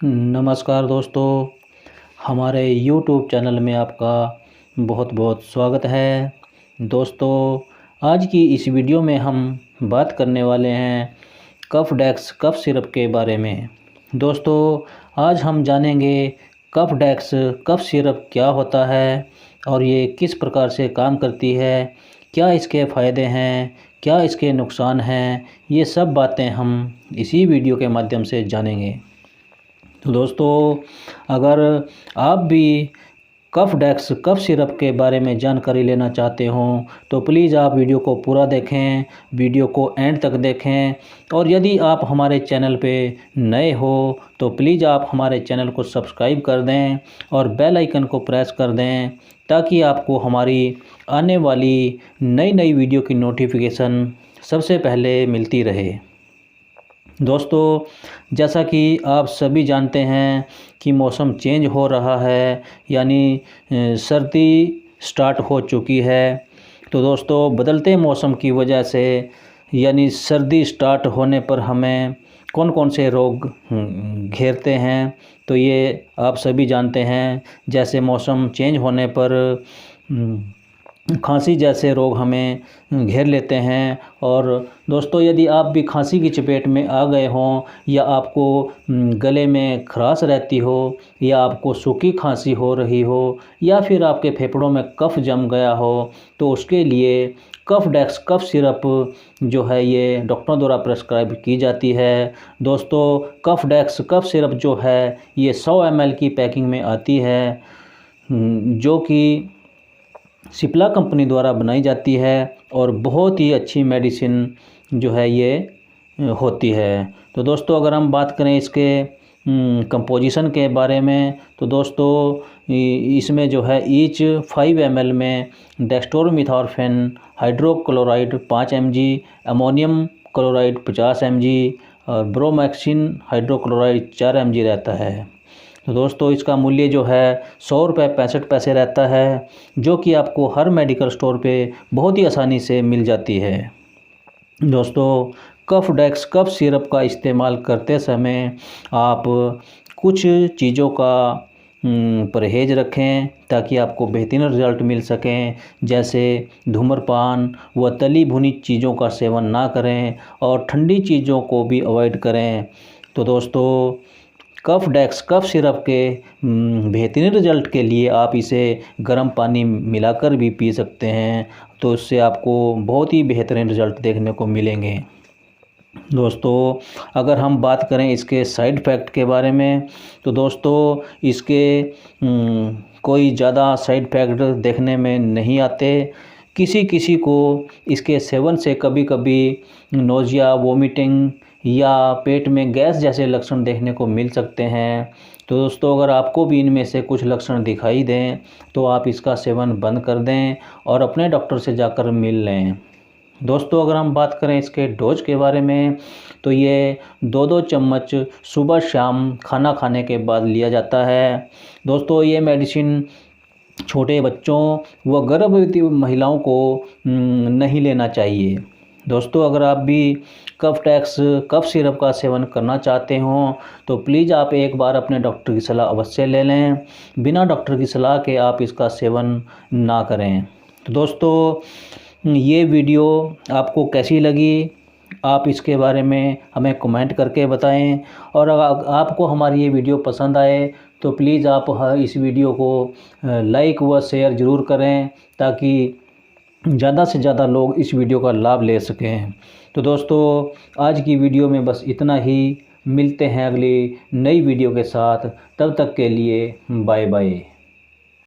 नमस्कार दोस्तों, हमारे YouTube चैनल में आपका बहुत बहुत स्वागत है। दोस्तों, आज की इस वीडियो में हम बात करने वाले हैं कफ-डेक्स कफ सिरप के बारे में। दोस्तों, आज हम जानेंगे कफ-डेक्स कफ सिरप क्या होता है और ये किस प्रकार से काम करती है, क्या इसके फ़ायदे हैं, क्या इसके नुकसान हैं, ये सब बातें हम इसी वीडियो के माध्यम से जानेंगे। तो दोस्तों, अगर आप भी कफ-डेक्स कफ सिरप के बारे में जानकारी लेना चाहते हो तो प्लीज़ आप वीडियो को पूरा देखें, वीडियो को एंड तक देखें। और यदि आप हमारे चैनल पे नए हो तो प्लीज़ आप हमारे चैनल को सब्सक्राइब कर दें और बेल आइकन को प्रेस कर दें ताकि आपको हमारी आने वाली नई वीडियो की नोटिफिकेशन सबसे पहले मिलती रहे। दोस्तों, जैसा कि आप सभी जानते हैं कि मौसम चेंज हो रहा है, यानी सर्दी स्टार्ट हो चुकी है। तो दोस्तों, बदलते मौसम की वजह से यानी सर्दी स्टार्ट होने पर हमें कौन कौन से रोग घेरते हैं तो ये आप सभी जानते हैं। जैसे मौसम चेंज होने पर खांसी जैसे रोग हमें घेर लेते हैं। और दोस्तों, यदि आप भी खांसी की चपेट में आ गए हों या आपको गले में खराश रहती हो या आपको सूखी खांसी हो रही हो या फिर आपके फेफड़ों में कफ जम गया हो तो उसके लिए कफ-डेक्स कफ सिरप जो है ये डॉक्टरों द्वारा प्रेस्क्राइब की जाती है। दोस्तों, कफ-डेक्स कफ सिरप जो है ये 100 ml की पैकिंग में आती है, जो कि सिप्ला कंपनी द्वारा बनाई जाती है और बहुत ही अच्छी मेडिसिन जो है ये होती है। तो दोस्तों, अगर हम बात करें इसके कंपोजिशन के बारे में तो दोस्तों इसमें जो है ईच 5 ml में dextromethorphan hydrochloride 5 mg, ammonium chloride 50 mg और ब्रोमैक्सिन हाइड्रोक्लोराइड 4 mg रहता है। तो दोस्तों, इसका मूल्य जो है 100 रुपये 65 पैसे रहता है, जो कि आपको हर मेडिकल स्टोर पे बहुत ही आसानी से मिल जाती है। दोस्तों, कफ-डेक्स कफ सिरप का इस्तेमाल करते समय आप कुछ चीज़ों का परहेज़ रखें ताकि आपको बेहतरीन रिज़ल्ट मिल सकें। जैसे धूम्रपान व तली भुनी चीज़ों का सेवन ना करें और ठंडी चीज़ों को भी अवॉइड करें। तो दोस्तों, कफ-डेक्स कफ सिरप के बेहतरीन रिज़ल्ट के लिए आप इसे गर्म पानी मिलाकर भी पी सकते हैं, तो इससे आपको बहुत ही बेहतरीन रिज़ल्ट देखने को मिलेंगे। दोस्तों, अगर हम बात करें इसके साइड इफ़ेक्ट के बारे में तो दोस्तों इसके कोई ज़्यादा साइड इफ़ेक्ट देखने में नहीं आते। किसी को इसके सेवन से कभी कभी नोज़िया, वोमिटिंग या पेट में गैस जैसे लक्षण देखने को मिल सकते हैं। तो दोस्तों, अगर आपको भी इनमें से कुछ लक्षण दिखाई दें तो आप इसका सेवन बंद कर दें और अपने डॉक्टर से जाकर मिल लें। दोस्तों, अगर हम बात करें इसके डोज के बारे में तो ये 2-2 चम्मच सुबह शाम खाना खाने के बाद लिया जाता है। दोस्तों, ये मेडिसिन छोटे बच्चों व गर्भवती महिलाओं को नहीं लेना चाहिए। दोस्तों, अगर आप भी कफ-डेक्स कफ सिरप का सेवन करना चाहते हो तो प्लीज़ आप एक बार अपने डॉक्टर की सलाह अवश्य ले लें। बिना डॉक्टर की सलाह के आप इसका सेवन ना करें। तो दोस्तों, ये वीडियो आपको कैसी लगी आप इसके बारे में हमें कमेंट करके बताएं। और अगर आपको हमारी ये वीडियो पसंद आए तो प्लीज़ आप इस वीडियो को लाइक व शेयर ज़रूर करें ताकि ज़्यादा से ज़्यादा लोग इस वीडियो का लाभ ले सकें। तो दोस्तों, आज की वीडियो में बस इतना ही। मिलते हैं अगली नई वीडियो के साथ, तब तक के लिए बाय बाय।